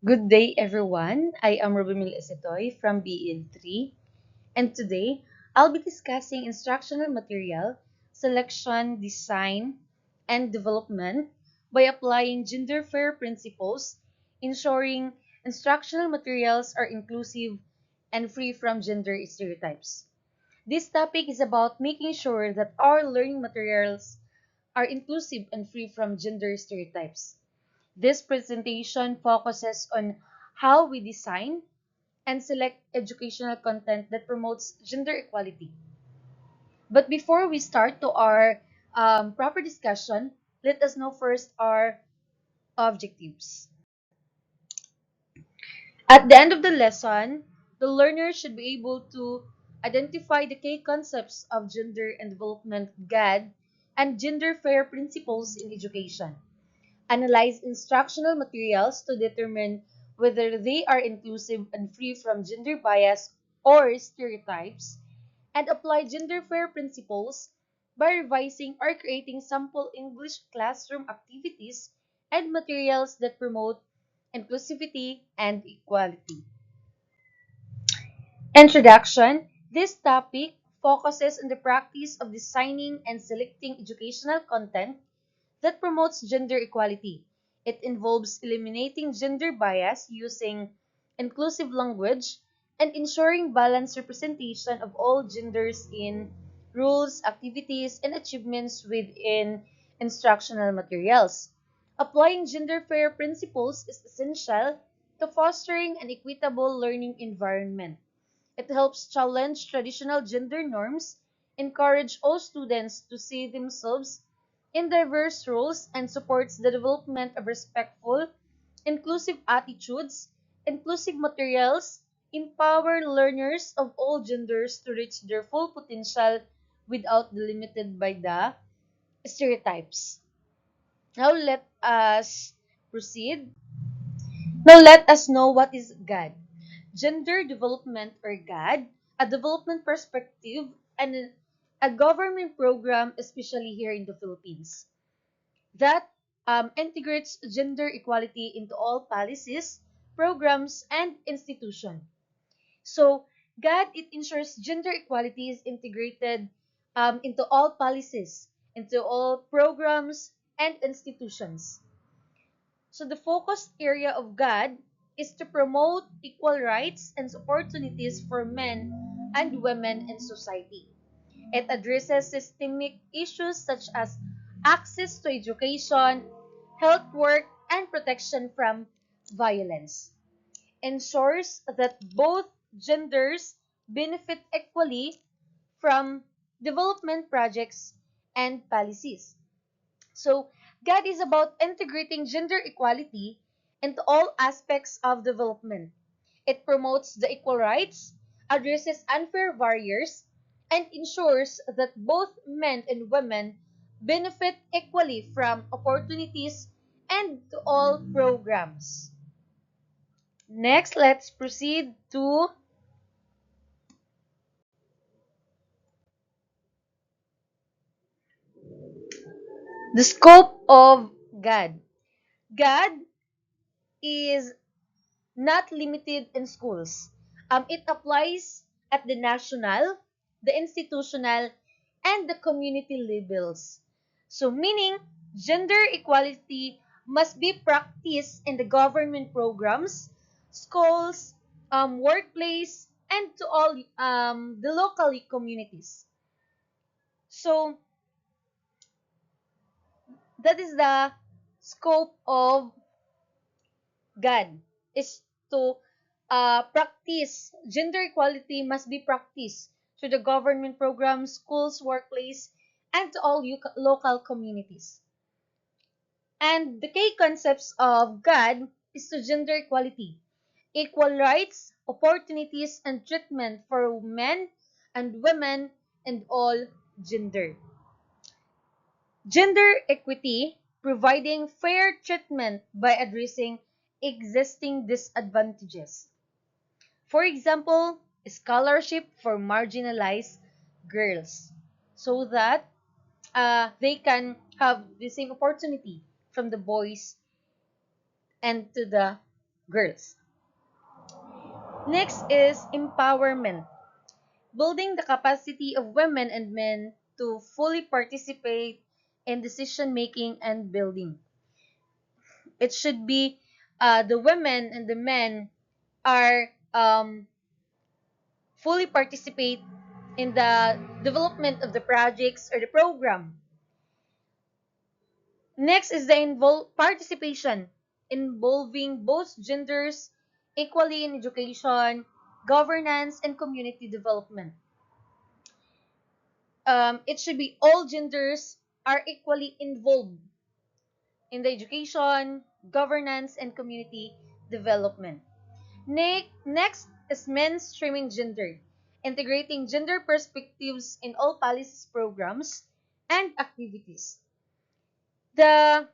Good day, everyone. I am Rubimil Esetoy from BL3, and today I'll be discussing instructional material, selection, design, and development by applying gender fair principles, ensuring instructional materials are inclusive and free from gender stereotypes. This topic is about making sure that our learning materials are inclusive and free from gender stereotypes. This presentation focuses on how we design and select educational content that promotes gender equality. But before we start to our proper discussion, let us know first our objectives. At the end of the lesson, the learner should be able to identify the key concepts of gender and development GAD and gender fair principles in education. Analyze instructional materials to determine whether they are inclusive and free from gender bias or stereotypes, and apply gender fair principles by revising or creating sample English classroom activities and materials that promote inclusivity and equality. Introduction. This topic focuses on the practice of designing and selecting educational content that promotes gender equality. It involves eliminating gender bias using inclusive language and ensuring balanced representation of all genders in rules, activities, and achievements within instructional materials. Applying gender fair principles is essential to fostering an equitable learning environment. It helps challenge traditional gender norms, encourage all students to see themselves in diverse roles, and supports the development of respectful, inclusive attitudes, inclusive materials, empower learners of all genders to reach their full potential without being limited by the stereotypes. Now let us proceed. Now let us know what is GAD. Gender Development or GAD, a development perspective and a government program, especially here in the Philippines, that integrates gender equality into all policies, programs, and institutions. So, GAD, it ensures gender equality is integrated into all policies, into all programs and institutions. So the focused area of GAD is to promote equal rights and opportunities for men and women in society. It addresses systemic issues such as access to education, health work, and protection from violence. Ensures that both genders benefit equally from development projects and policies. So, GAD is about integrating gender equality into all aspects of development. It promotes the equal rights, addresses unfair barriers, and ensures that both men and women benefit equally from opportunities and to all programs. Next, let's proceed to the scope of GAD. GAD is not limited in schools. It applies at the national, the institutional, and the community levels. So, meaning gender equality must be practiced in the government programs, schools, workplace, and to all the local communities. So, that is the scope of God is to practice gender equality must be practiced through the government programs, schools, workplace, and to all local communities. And the key concepts of God is to gender equality, equal rights, opportunities, and treatment for men and women and all gender. Gender equity, providing fair treatment by addressing existing disadvantages. For example, scholarship for marginalized girls so that they can have the same opportunity from the boys and to the girls. Next is empowerment, building the capacity of women and men to fully participate in decision making and building. It should be the women and the men are fully participate in the development of the projects or the program. Next is the participation involving both genders equally in education, governance, and community development. It should be all genders are equally involved in the education, governance, and community development. Next is mainstreaming gender, integrating gender perspectives in all policies, programs, and activities. The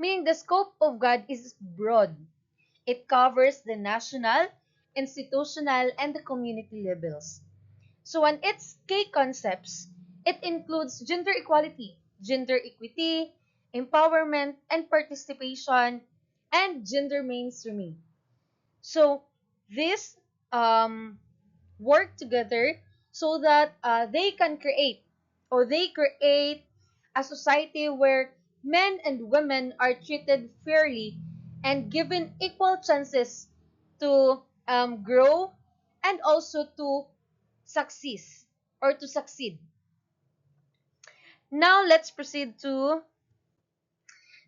Meaning the scope of God is broad. It covers the national, institutional, and the community levels. So on its key concepts, it includes gender equality, gender equity, empowerment and participation, and gender mainstreaming. So this um, work together so that they create a society where men and women are treated fairly and given equal chances to grow and also to succeed succeed. Now let's proceed to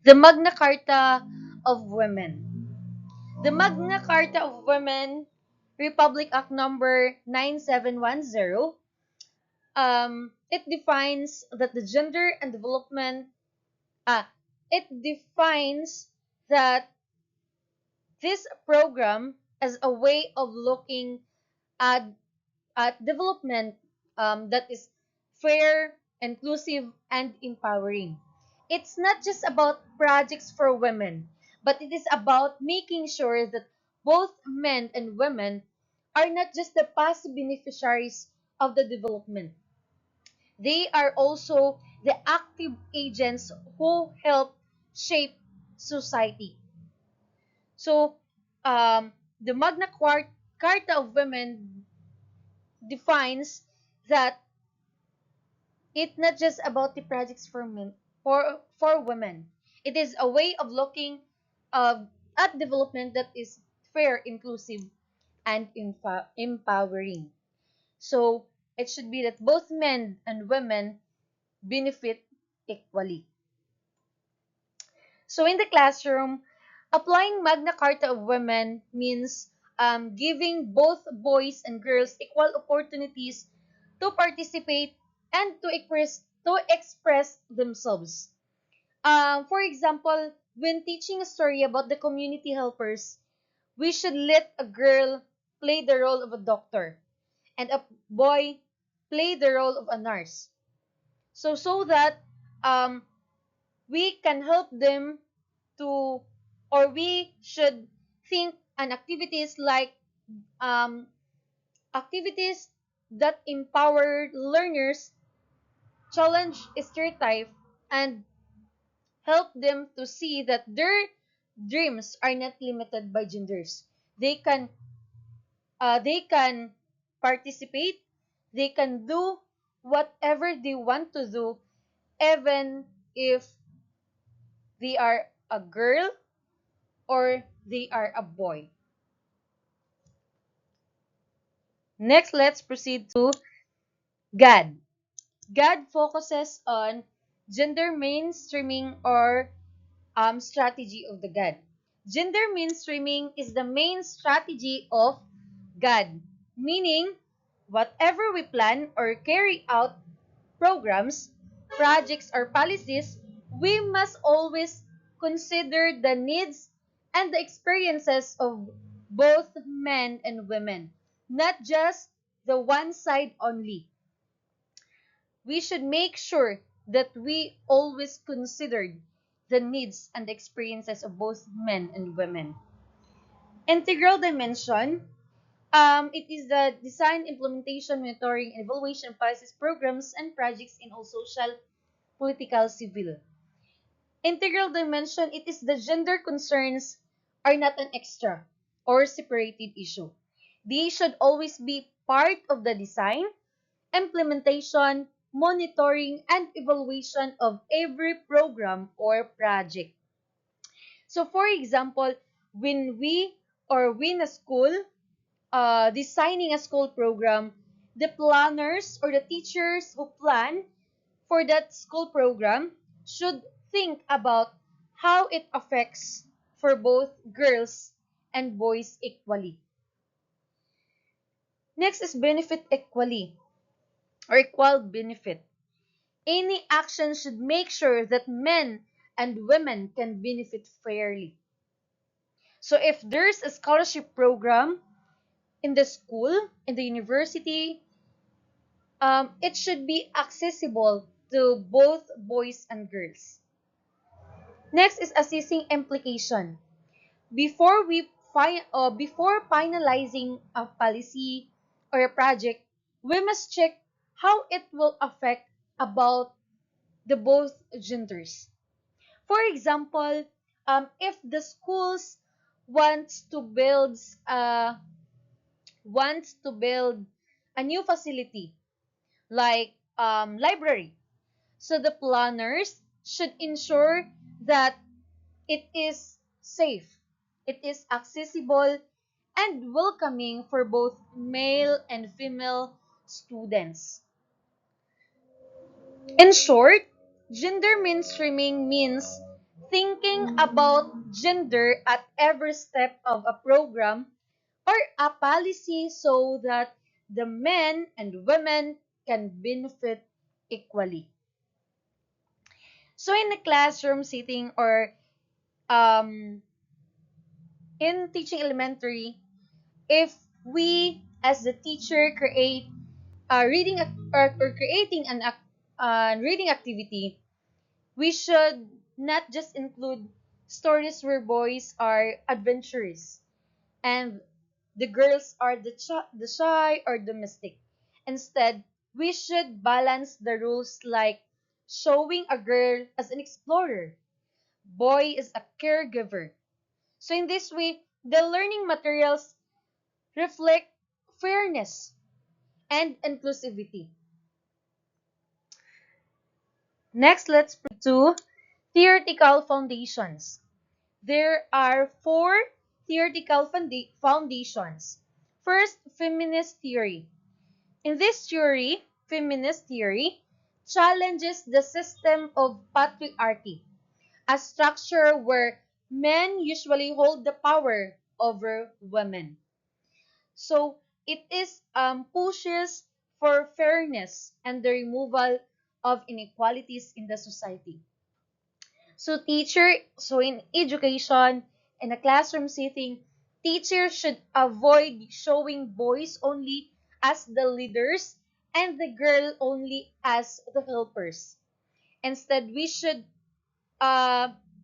the Magna Carta of Women. The Magna Carta of Women, Republic Act number 9710, it defines that the gender and development, ah, it defines that this program as a way of looking at, development that is fair, inclusive, and empowering. It's not just about projects for women, but it is about making sure that both men and women are not just the passive beneficiaries of the development. They are also the active agents who help shape society. So, the Carta of Women defines that it's not just about the projects for men for women. It is a way of looking at development that is fair, inclusive, and empowering. So it should be that both men and women benefit equally. So in the classroom, applying Magna Carta of Women means giving both boys and girls equal opportunities to participate and to express themselves. For example, when teaching a story about the community helpers, we should let a girl play the role of a doctor and a boy play the role of a nurse. So that um, we can help them to, or we should think on activities like um, activities that empower learners, challenge stereotype, and help them to see that their dreams are not limited by genders. They can they can participate, they can do whatever they want to do, even if they are a girl or they are a boy. Next, let's proceed to GAD. GAD focuses on gender mainstreaming or strategy of the GAD. Gender mainstreaming is the main strategy of GAD, meaning whatever we plan or carry out programs, projects, or policies, we must always consider the needs and the experiences of both men and women, not just the one side only. We should make sure that we always considered the needs and the experiences of both men and women. Integral dimension, it is the design, implementation, monitoring, and evaluation of policies, programs, and projects in all social, political, civil. Integral dimension, it is the gender concerns are not an extra or separated issue. They should always be part of the design, implementation, monitoring, and evaluation of every program or project. So, for example, when we or when a school designing a school program, the planners or the teachers who plan for that school program should think about how it affects for both girls and boys equally. Next is benefit equally or equal benefit. Any action should make sure that men and women can benefit fairly. So if there's a scholarship program in the school, in the university, it should be accessible to both boys and girls. Next is assessing implication. Before finalizing a policy or a project, we must check how it will affect about the both genders. For example, if the schools wants to build uh, wants to build a new facility like library, so the planners should ensure that it is safe, it is accessible, and welcoming for both male and female students. In short, gender mainstreaming means thinking about gender at every step of a program or a policy so that the men and women can benefit equally. So in the classroom setting or um, in teaching elementary, if we as the teacher create or creating an reading activity, we should not just include stories where boys are adventurous and the girls are the shy or domestic. Instead, we should balance the rules like showing a girl as an explorer, boy is a caregiver. So in this way, the learning materials reflect fairness and inclusivity. Next, let's proceed to theoretical foundations. There are four theoretical foundations. First, feminist theory. In this theory, feminist theory challenges the system of patriarchy, a structure where men usually hold the power over women. So it is pushes for fairness and the removal of inequalities in the society. So in education, in a classroom setting, teachers should avoid showing boys only as the leaders and the girl only as the helpers. Instead, we should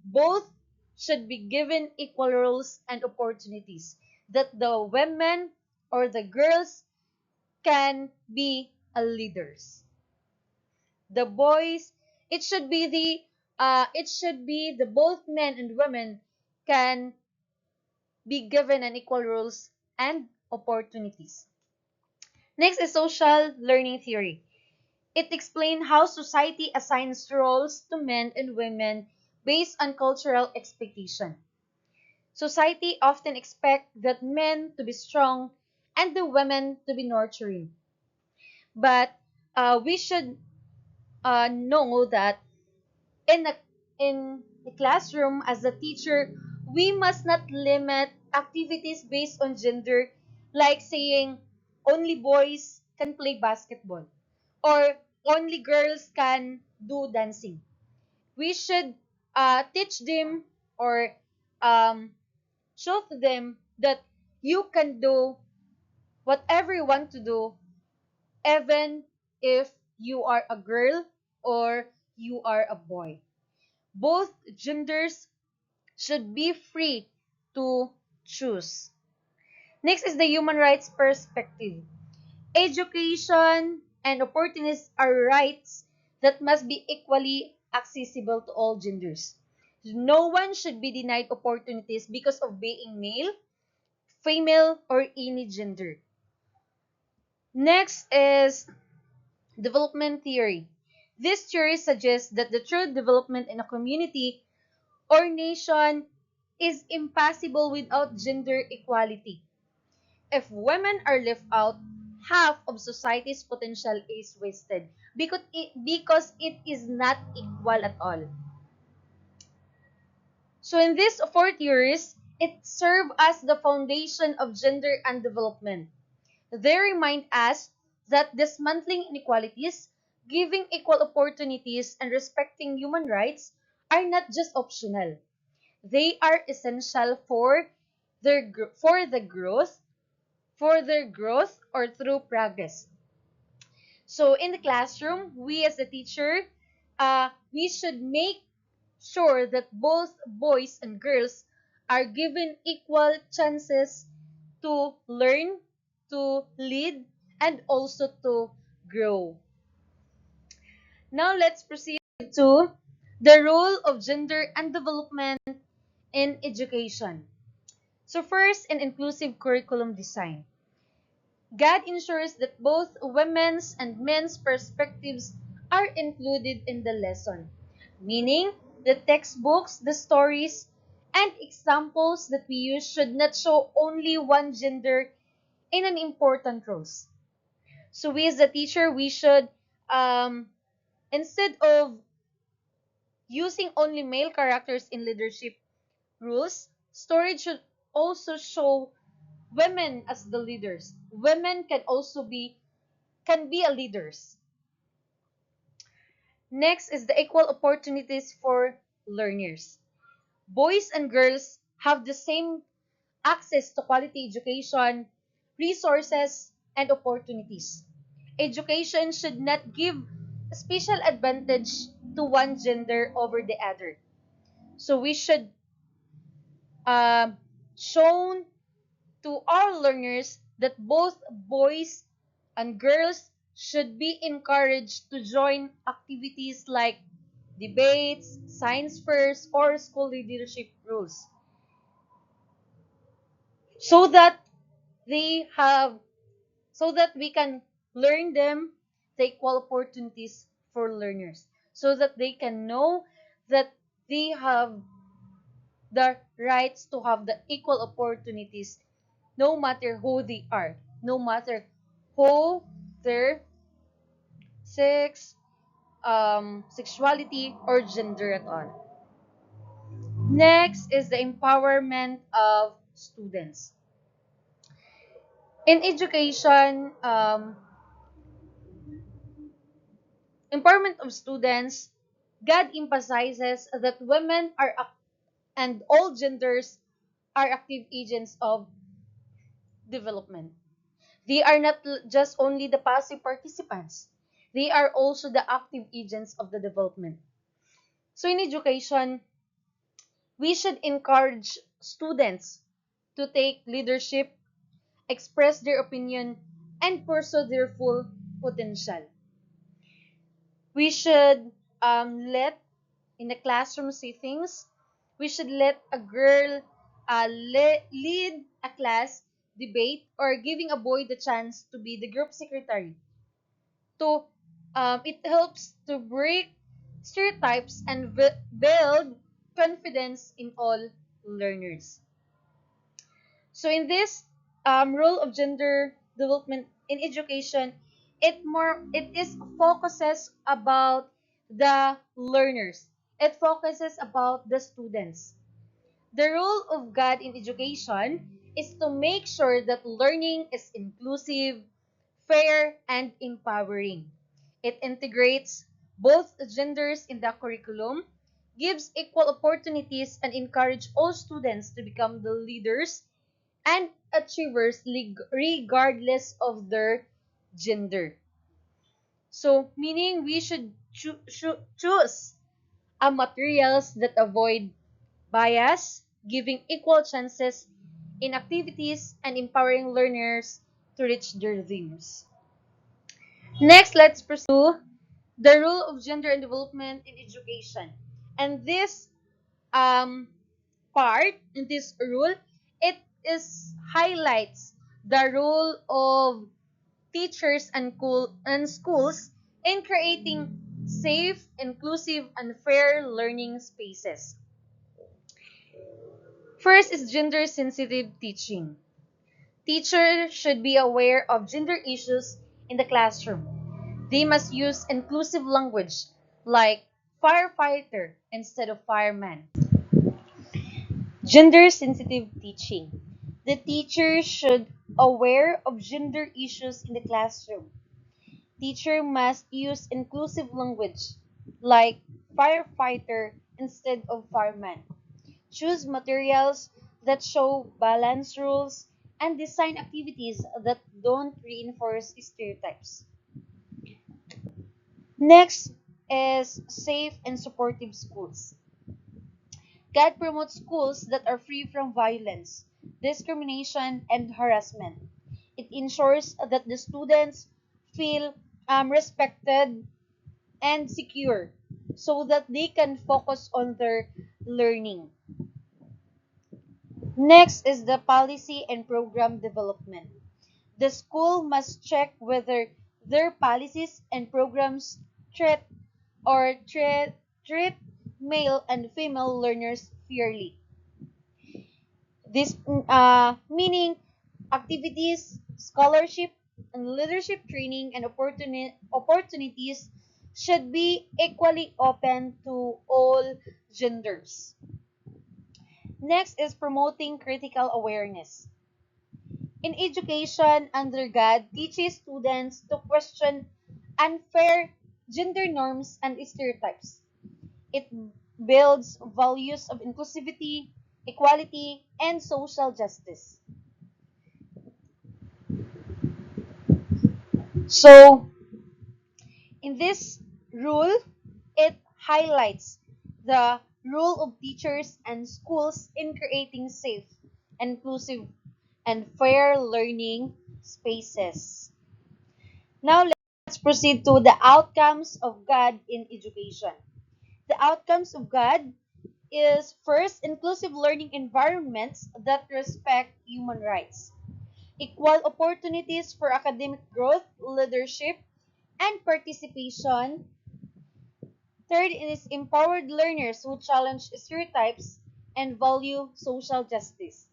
both should be given equal roles and opportunities that the women or the girls can be a leaders. The boys, it should be the both men and women can be given an equal roles and opportunities. Next is social learning theory. It explains how society assigns roles to men and women based on cultural expectation. Society often expects that men to be strong and the women to be nurturing. But we should know that in a in the classroom as a teacher, we must not limit activities based on gender, like saying only boys can play basketball or only girls can do dancing. We should teach them or um, show to them that you can do whatever you want to do, even if you are a girl or you are a boy. Both genders should be free to choose. Next is the human rights perspective. Education and opportunities are rights that must be equally accessible to all genders. No one should be denied opportunities because of being male, female, or any gender. Next is development theory. This theory suggests that the true development in a community or nation is impossible without gender equality. If women are left out, half of society's potential is wasted because it is not equal at all. So in these four theories, it serves as the foundation of gender and development. They remind us that dismantling inequalities, giving equal opportunities, and respecting human rights are not just optional. They are essential for the growth, for their growth or through progress. So in the classroom, we as a teacher, we should make sure that both boys and girls are given equal chances to learn, to lead, and also to grow. Now let's proceed to the role of gender and development in education. So first, in inclusive curriculum design. God ensures that both women's and men's perspectives are included in the lesson, meaning the textbooks, the stories, and examples that we use should not show only one gender in an important roles. So we as a teacher, we should, instead of using only male characters in leadership roles, story should also show women as the leaders. Women can be a leaders. Next is the equal opportunities for learners. Boys and girls have the same access to quality education, resources, and opportunities. Education should not give a special advantage to one gender over the other. So we should uh, show to our learners that both boys and girls should be encouraged to join activities like debates, science fairs, or school leadership roles so that they have so that we can learn them the equal opportunities for learners so that they can know that they have the rights to have the equal opportunities no matter who they are, no matter who their sex, sexuality, or gender at all. Next is the empowerment of students. In education, empowerment of students, God emphasizes that women and all genders are active agents of development. They are not just only the passive participants. They are also the active agents of the development. So in education, we should encourage students to take leadership, express their opinion, and pursue their full potential. We should let in the classroom settings, we should let a girl lead a class debate or giving a boy the chance to be the group secretary. To it helps to break stereotypes and build confidence in all learners. So in this role of gender development in education, it is focuses about the learners. It focuses about the students. The role of God in education is to make sure that learning is inclusive, fair, and empowering. It integrates both genders in the curriculum, gives equal opportunities, and encourages all students to become the leaders and achievers regardless of their gender. So, meaning we should choose materials that avoid bias, giving equal chances in activities, and empowering learners to reach their dreams. Next, let's pursue the role of gender and development in education. And this um, part in this rule, it is highlights the role of teachers and schools in creating safe, inclusive, and fair learning spaces. First is gender sensitive teaching. Teachers should be aware of gender issues in the classroom. They must use inclusive language like firefighter instead of fireman. Gender sensitive teaching. The teacher should aware of gender issues in the classroom. Teacher must use inclusive language like firefighter instead of fireman. Choose materials that show balance rules and design activities that don't reinforce stereotypes. Next is safe and supportive schools. God promotes schools that are free from violence, discrimination, and harassment. It ensures that the students feel respected and secure so that they can focus on their learning. Next is the policy and program development. The school must check whether their policies and programs treat or treat male and female learners fairly. This meaning activities, scholarship, and leadership training and opportunities should be equally open to all genders. Next is promoting critical awareness. In education, undergrad teaches students to question unfair gender norms and stereotypes. It builds values of inclusivity, equality, and social justice. So, in this rule, it highlights the role of teachers and schools in creating safe, inclusive, and fair learning spaces. Now, let's proceed to the outcomes of God in education. The outcomes of God is first, inclusive learning environments that respect human rights, equal opportunities for academic growth, leadership, and participation. Third is empowered learners who challenge stereotypes and value social justice.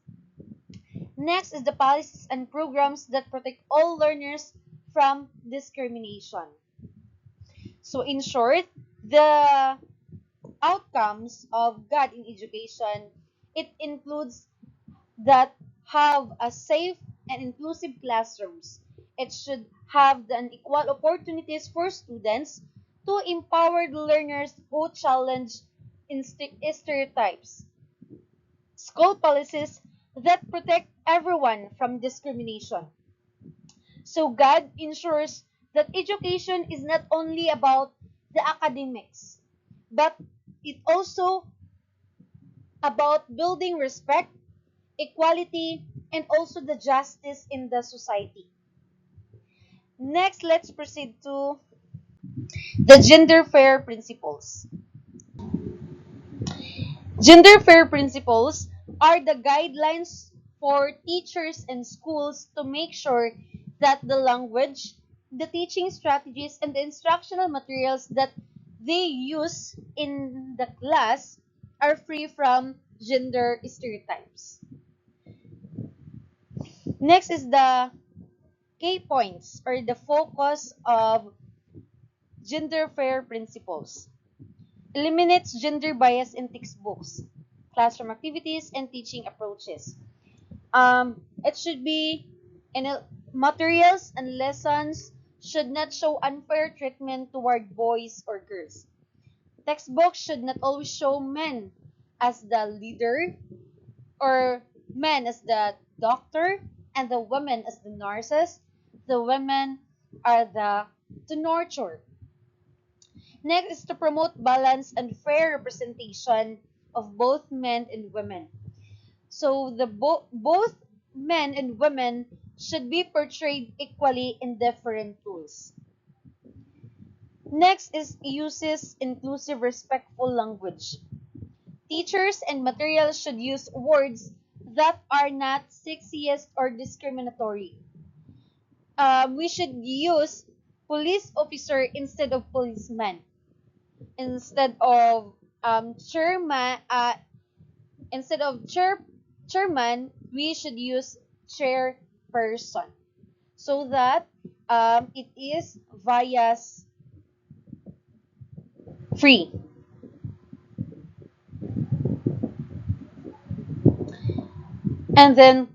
Next is the policies and programs that protect all learners from discrimination. So in short, the outcomes of God in education, it includes that have a safe and inclusive classrooms. It should have the equal opportunities for students to empower the learners who challenge stereotypes. School policies that protect everyone from discrimination. So God ensures that education is not only about the academics, but it also about building respect, equality, and also the justice in the society. Next, let's proceed to the gender fair principles. Gender fair principles are the guidelines for teachers and schools to make sure that the language, the teaching strategies, and the instructional materials that they use in the class are free from gender stereotypes. Next is the key points or the focus of gender fair principles. Eliminates gender bias in textbooks, classroom activities, and teaching approaches. It should be in materials and lessons should not show unfair treatment toward boys or girls. Textbooks should not always show men as the leader or men as the doctor and the women as the nurses. The women are the to nurture. Next is to promote balance and fair representation of both men and women. So the both men and women should be portrayed equally in different roles. Next is uses inclusive respectful language. Teachers and materials should use words that are not sexist or discriminatory. We should use police officer instead of policeman. Instead of chairman, instead of chairman, we should use chairperson so that it is bias free. And then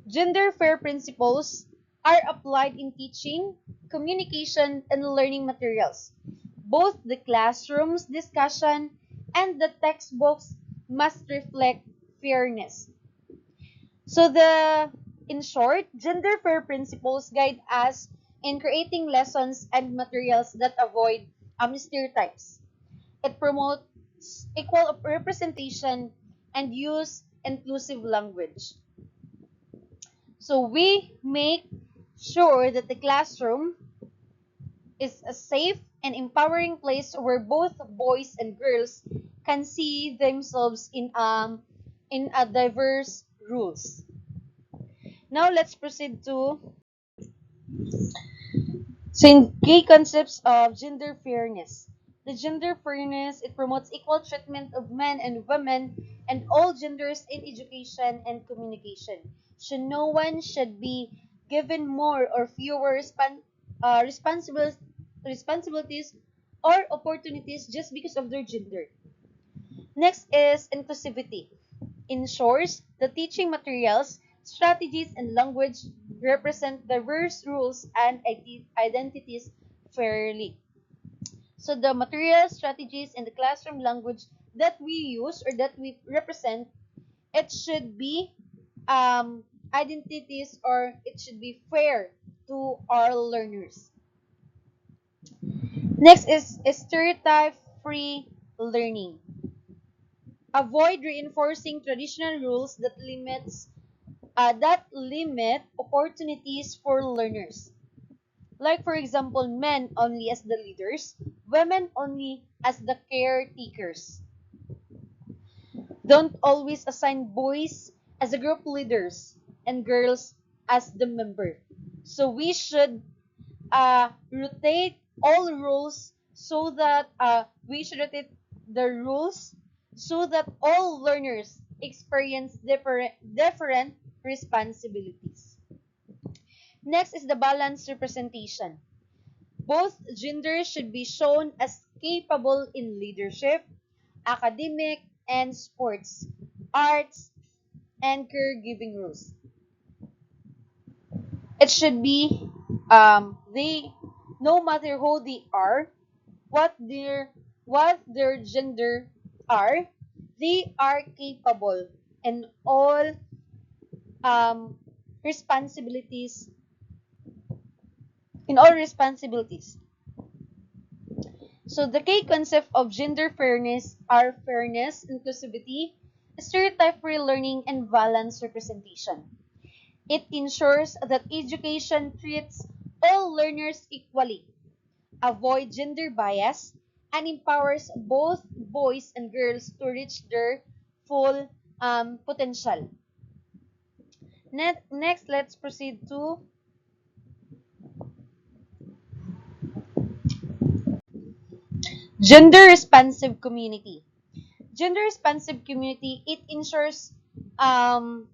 gender fair principles are applied in teaching, communication, and learning materials. Both the classroom's discussion and the textbooks must reflect fairness. So in short, gender fair principles guide us in creating lessons and materials that avoid stereotypes. It promotes equal representation and use inclusive language. So we make sure that the classroom is a safe and empowering place where both boys and girls can see themselves in a diverse rules. Now let's proceed to key concepts of gender fairness. The gender fairness, it promotes equal treatment of men and women and all genders in education and communication. So no one should be given more or fewer responsibilities or opportunities just because of their gender. Next is inclusivity. Ensures the teaching materials, strategies, and language represent diverse rules and identities fairly. So the materials, strategies, and the classroom language that we use or that we represent, it should be identities or it should be fair to our learners. Next is stereotype-free learning. Avoid reinforcing traditional rules that limit opportunities for learners. Like for example, men only as the leaders, women only as the caretakers. Don't always assign boys as the group leaders and girls as the member. So we should rotate all rules so that we should rotate the rules so that all learners experience different responsibilities. Next is the balanced representation. Both genders should be shown as capable in leadership, academic, and sports, arts, and caregiving roles. It should be they no matter who they are, what their gender are, they are capable in all um, responsibilities responsibilities. So the key concept of gender fairness are fairness, inclusivity, stereotype-free learning, and balanced representation. It ensures that education treats all learners equally, avoid gender bias, and empowers both boys and girls to reach their full potential. Next, let's proceed to gender responsive community. Gender responsive community, it ensures um,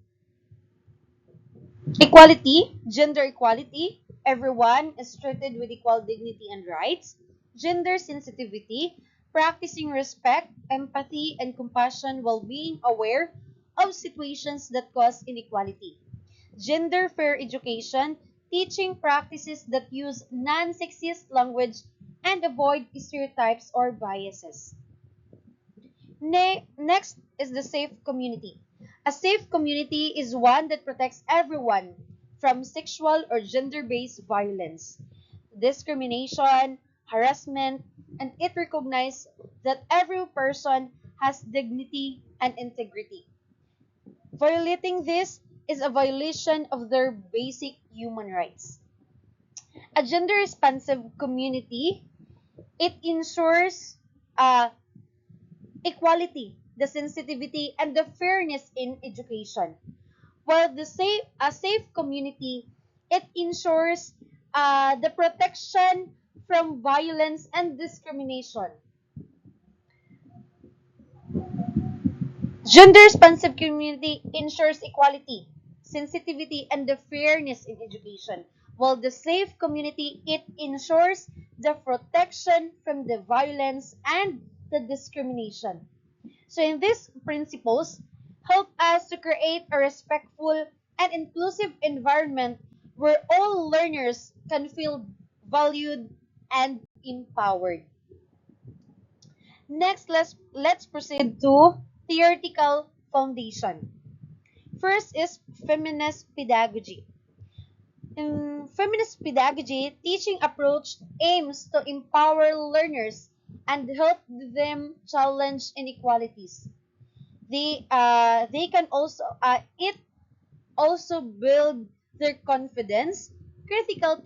equality, gender equality. Everyone is treated with equal dignity and rights. Gender sensitivity, practicing respect, empathy, and compassion while being aware of situations that cause inequality. Gender fair education, teaching practices that use non-sexist language and avoid stereotypes or biases. Next is the safe community. A safe community is one that protects everyone from sexual or gender-based violence, discrimination, harassment, and it recognizes that every person has dignity and integrity. Violating this is a violation of their basic human rights. A gender-responsive community, it ensures uh, equality the sensitivity, and the fairness in education. While a safe community, it ensures the protection from violence and discrimination. Gender-responsive community ensures equality, sensitivity, and the fairness in education. While the safe community, it ensures the protection from the violence and the discrimination. So in these principles, help us to create a respectful and inclusive environment where all learners can feel valued and empowered. Next, let's proceed to theoretical foundation. First is feminist pedagogy. In feminist pedagogy, teaching approach aims to empower learners and help them challenge inequalities. They can also it also build their confidence, critical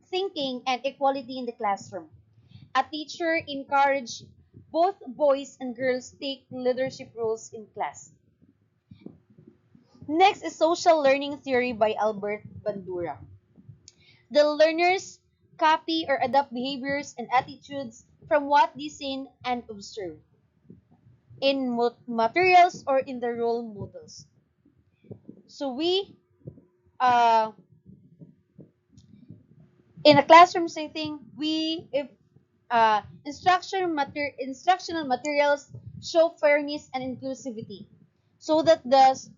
thinking, and equality in the classroom. A teacher encourage both boys and girls take leadership roles in class. Next is social learning theory by Albert Bandura. The learners copy or adopt behaviors and attitudes from what they see and observe in materials or in the role models. So we, uh, in a classroom setting, we if instructional materials show fairness and inclusivity, so that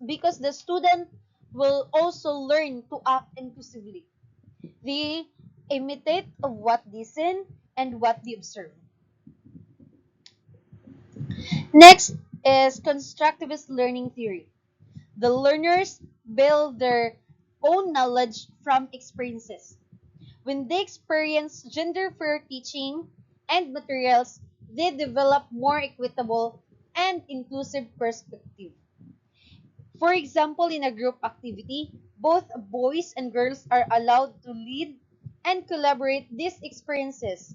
because the student will also learn to act inclusively. They imitate of what they see and what they observe. Next is constructivist learning theory. The learners build their own knowledge from experiences. When they experience gender fair teaching and materials, they develop more equitable and inclusive perspective. For example, in a group activity, both boys and girls are allowed to lead and collaborate. These experiences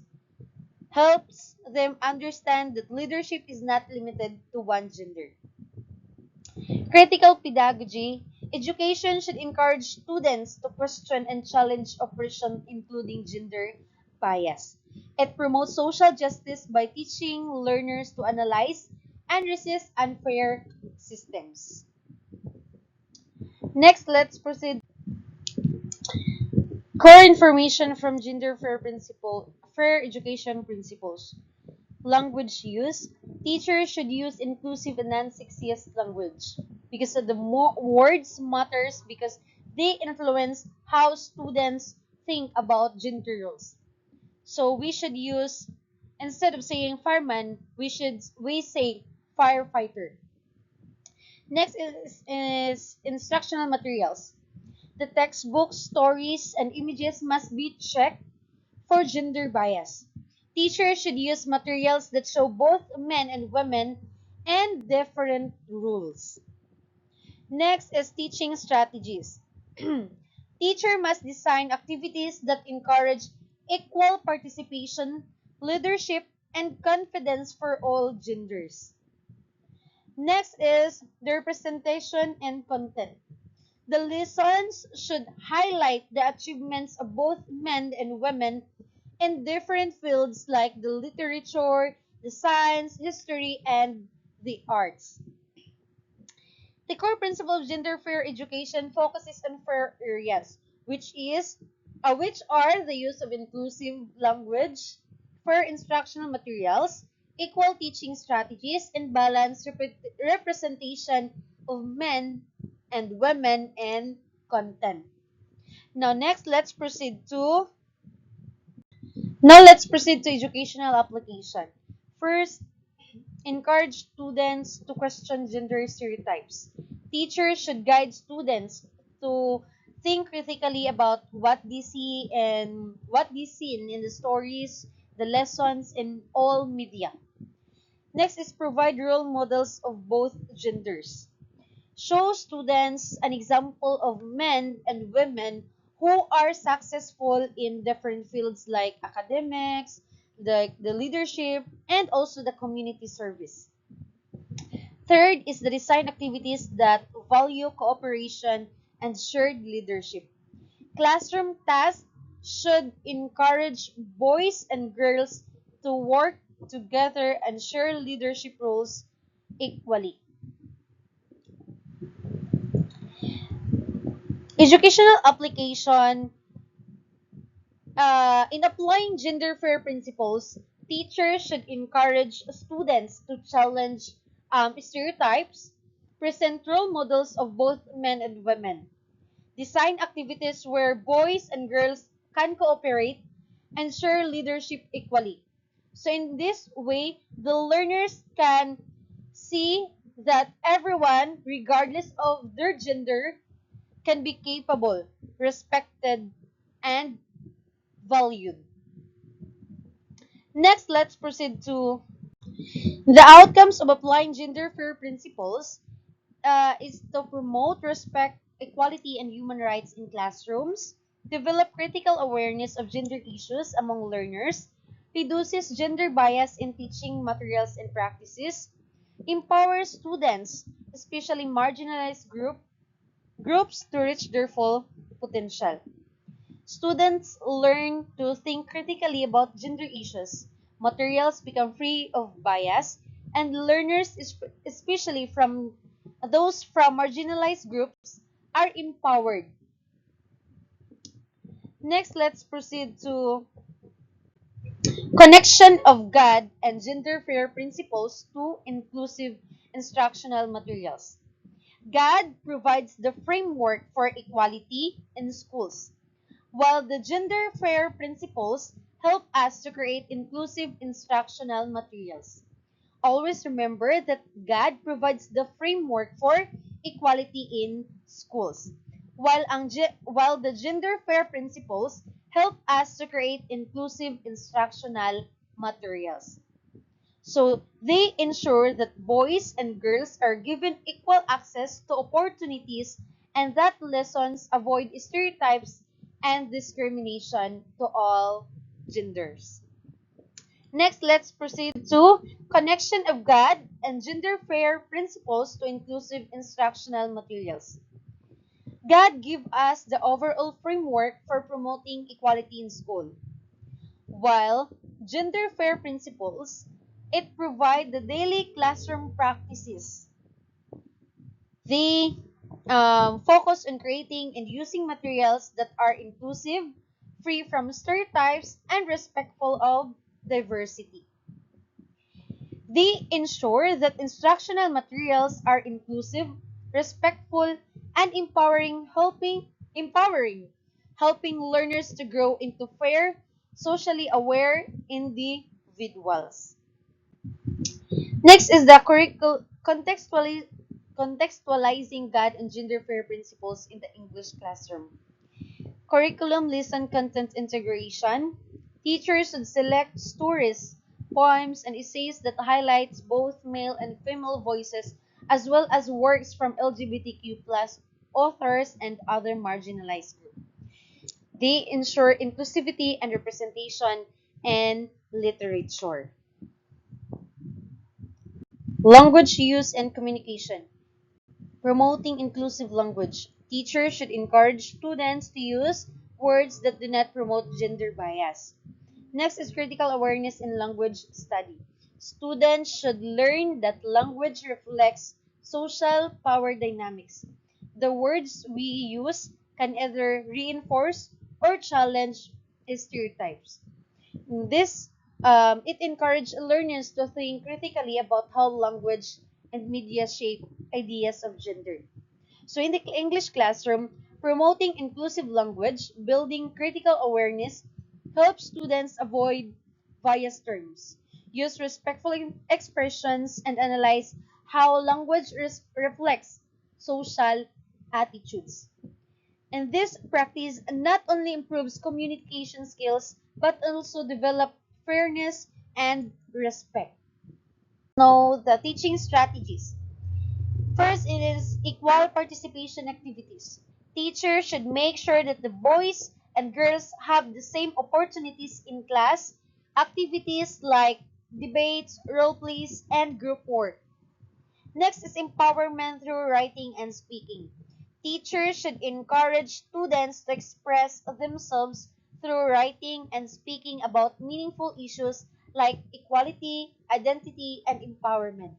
helps them understand that leadership is not limited to one gender. Critical pedagogy. Education should encourage students to question and challenge oppression, including gender bias. It promotes social justice by teaching learners to analyze and resist unfair systems. Next, let's proceed. Core information from gender fair education principles. Language use. Teachers should use inclusive and non-sexist language because the more words matters because they influence how students think about gender roles. So we should use, instead of saying fireman, we say firefighter. Next is instructional materials. The textbooks, stories, and images must be checked for gender bias. Teachers should use materials that show both men and women and different rules. Next is teaching strategies. Teacher must design activities that encourage equal participation, leadership, and confidence for all genders. Next is the representation and content. The lessons should highlight the achievements of both men and women in different fields like the literature, the science, history, and the arts. The core principle of gender fair education focuses on four areas, which are the use of inclusive language, fair instructional materials, equal teaching strategies, and balanced representation of men and women in content. Now next, let's proceed to educational application. First, encourage students to question gender stereotypes. Teachers should guide students to think critically about what they see in the stories, the lessons in all media. Next is provide role models of both genders. Show students an example of men and women who are successful in different fields like academics, the leadership, and also the community service. Third is the design activities that value cooperation and shared leadership. Classroom tasks should encourage boys and girls to work together and share leadership roles equally. Educational application. In applying gender fair principles, teachers should encourage students to challenge stereotypes, present role models of both men and women, design activities where boys and girls can cooperate, and share leadership equally. So, in this way, the learners can see that everyone, regardless of their gender, can be capable, respected, and valued. Next, let's proceed to the outcomes of applying gender fair principles is to promote respect, equality, and human rights in classrooms, develop critical awareness of gender issues among learners, reduces gender bias in teaching materials and practices, empowers students, especially marginalized groups, to reach their full potential. Students learn to think critically about gender issues. Materials become free of bias, and learners, especially from those from marginalized groups, are empowered. Next, let's proceed to connection of God and gender fair principles to inclusive instructional materials. God provides the framework for equality in schools, while the gender fair principles help us to create inclusive instructional materials. Always remember that God provides the framework for equality in schools, while the gender fair principles help us to create inclusive instructional materials. So they ensure that boys and girls are given equal access to opportunities and that lessons avoid stereotypes and discrimination to all genders. Next, let's proceed to connection of God and gender fair principles to inclusive instructional materials. God give us the overall framework for promoting equality in school, while gender fair principles, it provide the daily classroom practices. They focus on creating and using materials that are inclusive, free from stereotypes, and respectful of diversity. They ensure that instructional materials are inclusive, respectful, and helping learners to grow into fair, socially aware individuals. Next is the contextualizing God and gender fair principles in the English classroom. Curriculum lesson content integration. Teachers should select stories, poems, and essays that highlights both male and female voices as well as works from LGBTQ plus authors and other marginalized groups. They ensure inclusivity and representation in literature. Language use and communication. Promoting inclusive language. Teachers should encourage students to use words that do not promote gender bias. Next is critical awareness in language study. Students should learn that language reflects social power dynamics. The words we use can either reinforce or challenge stereotypes. This it encouraged learners to think critically about how language and media shape ideas of gender. So in the English classroom, promoting inclusive language, building critical awareness, helps students avoid biased terms, use respectful expressions, and analyze how language reflects social attitudes. And this practice not only improves communication skills but also develop fairness and respect. Now, the teaching strategies. First, it is equal participation activities. Teachers should make sure that the boys and girls have the same opportunities in class, activities like debates, role plays, and group work. Next is empowerment through writing and speaking. Teachers should encourage students to express themselves through writing and speaking about meaningful issues like equality, identity, and empowerment.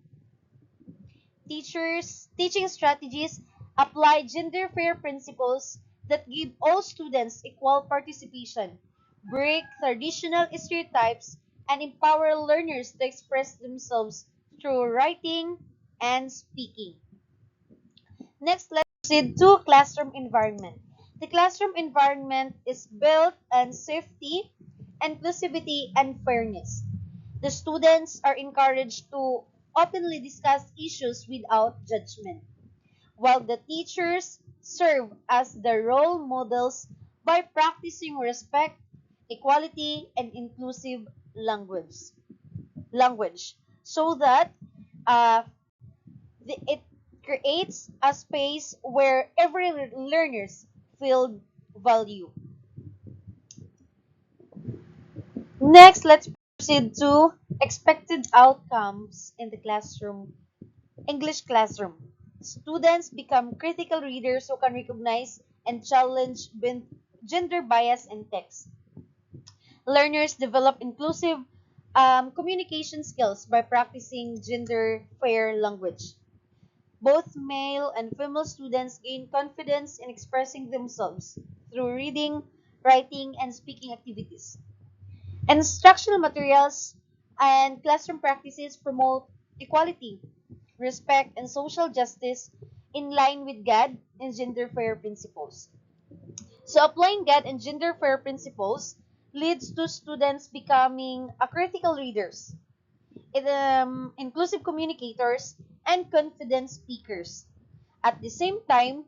Teaching strategies apply gender fair principles that give all students equal participation, break traditional stereotypes, and empower learners to express themselves through writing and speaking. Next, let's proceed to classroom environment. The classroom environment is built on safety, inclusivity, and fairness. The students are encouraged to openly discuss issues without judgment, while the teachers serve as the role models by practicing respect, equality, and inclusive language so that uh, it creates a space where every learners feel value. Next, let's proceed to expected outcomes in the classroom, English classroom. Students become critical readers who can recognize and challenge gender bias in text. Learners develop inclusive communication skills by practicing gender fair language. Both male and female students gain confidence in expressing themselves through reading, writing, and speaking activities. Instructional materials and classroom practices promote equality, respect, and social justice in line with GAD and gender fair principles. So applying GAD and gender fair principles leads to students becoming a critical readers, inclusive communicators, and confident speakers. At the same time,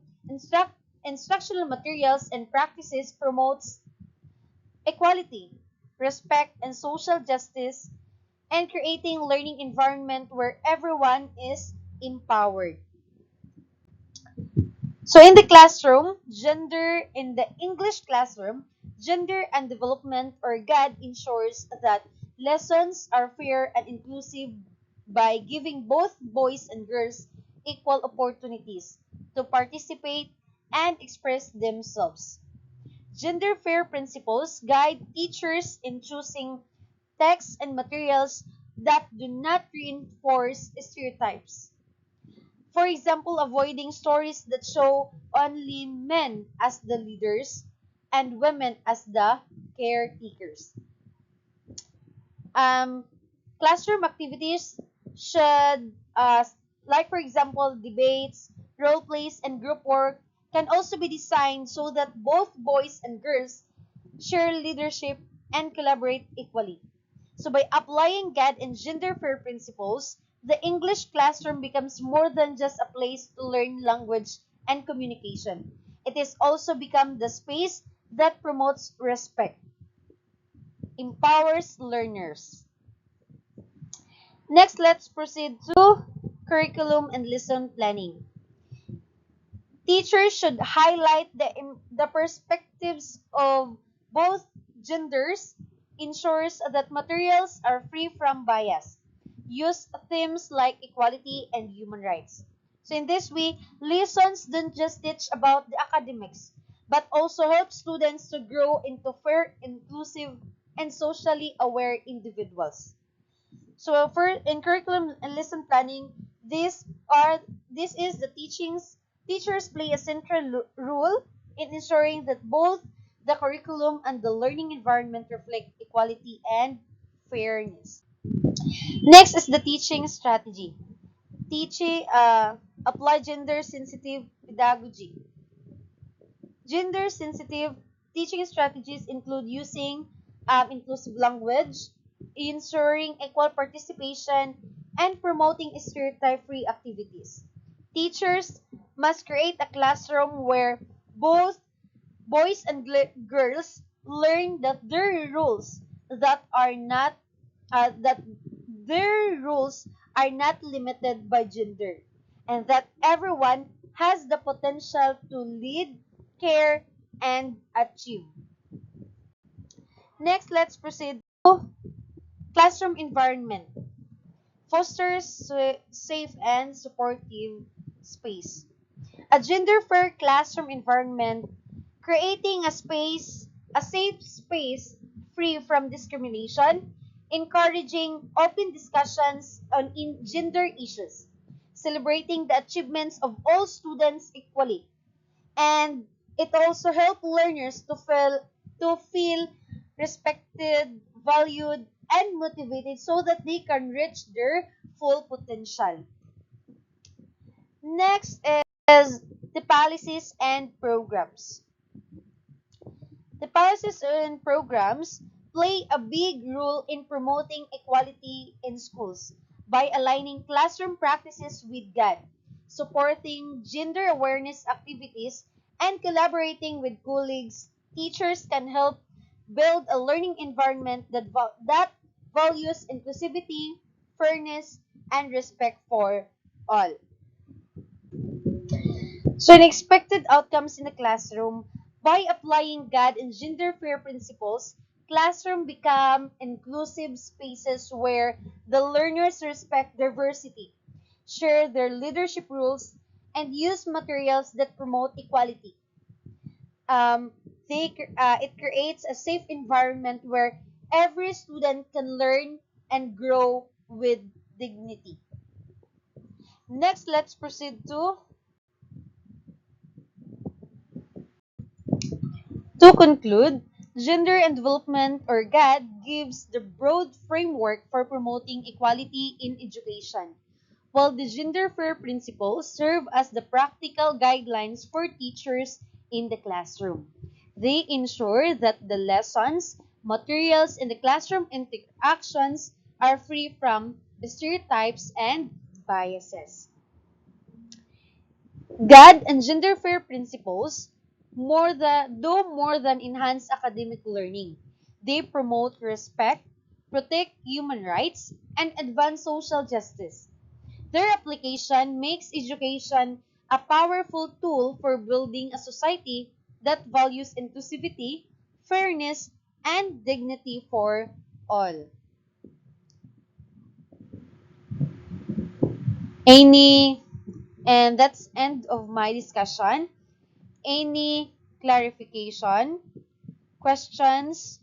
instructional materials and practices promotes equality, respect, and social justice, and creating learning environment where everyone is empowered. So in the classroom, gender in the English classroom, gender and development or GAD ensures that lessons are fair and inclusive by giving both boys and girls equal opportunities to participate and express themselves. Gender fair principles guide teachers in choosing texts and materials that do not reinforce stereotypes. For example, avoiding stories that show only men as the leaders and women as the caretakers. Um, Classroom activities should, like for example, debates, role plays, and group work can also be designed so that both boys and girls share leadership and collaborate equally. So by applying GAD and gender fair principles, the English classroom becomes more than just a place to learn language and communication. It is also become the space that promotes respect, empowers learners. Next, let's proceed to curriculum and lesson planning. Teachers should highlight the perspectives of both genders, ensures that materials are free from bias, use themes like equality and human rights. So in this way, lessons don't just teach about the academics, but also help students to grow into fair, inclusive, and socially aware individuals. So for in curriculum and lesson planning, are this is the teachings teachers play a central role in ensuring that both the curriculum and the learning environment reflect equality and fairness. Next is the teaching strategy. Teaching apply gender sensitive pedagogy. Gender sensitive teaching strategies include using inclusive language, ensuring equal participation, and promoting stereotype free activities. Teachers must create a classroom where both boys and girls learn that that their rules are not limited by gender, and that everyone has the potential to lead, care, and achieve. Next, let's proceed to classroom environment. fosters safe and supportive space. A gender-fair classroom environment, creating a safe space free from discrimination, encouraging open discussions on gender issues, celebrating the achievements of all students equally, and it also helps learners to feel respected, valued, and motivated so that they can reach their full potential. Next is the policies and programs. The policies and programs play a big role in promoting equality in schools by aligning classroom practices with GAD, supporting gender awareness activities, and collaborating with colleagues. Teachers can help build a learning environment that values inclusivity, fairness, and respect for all. So, unexpected outcomes in the classroom, by applying God and gender fair principles, classroom become inclusive spaces where the learners respect diversity, share their leadership rules, and use materials that promote equality. Um, it creates a safe environment where every student can learn and grow with dignity. Next, let's proceed to conclude, gender and development, or GAD, gives the broad framework for promoting equality in education, while the gender fair principles serve as the practical guidelines for teachers in the classroom. They ensure that the lessons, materials, and the classroom interactions are free from stereotypes and biases. God and gender fair principles do more than enhance academic learning. They promote respect, protect human rights, and advance social justice. Their application makes education a powerful tool for building a society that values inclusivity, fairness, and dignity for all. Any and that's end of my discussion. Any clarification, questions,